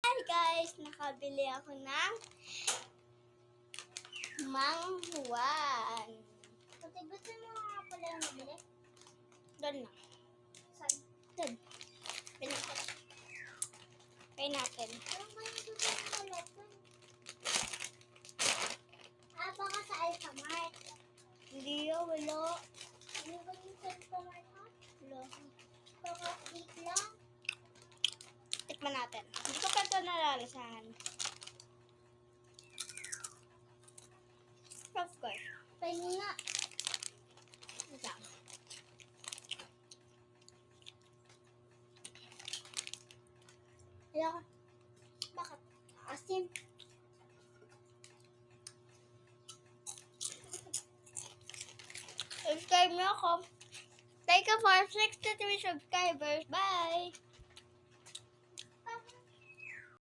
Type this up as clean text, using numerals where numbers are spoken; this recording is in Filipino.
Hi guys! Nakabili ako ng manghuan. Pati mo nga pala yung nabili? Doon na. Saan? Doon. Pinakot. Kaya natin. Ano ba yung susunod na lesson? Baka sa Alphamart. Hindi yun, wala. Ano ba yung sa Alphamart ha? Wala. Baka date lang? Tikman natin. Hindi ko pa ito nalalasahan. Of course. Pahingi nga. Ito. Ayoko. Bakit? Asim. Subscribe niyo ako. Thank you for 63 subscribers. Bye!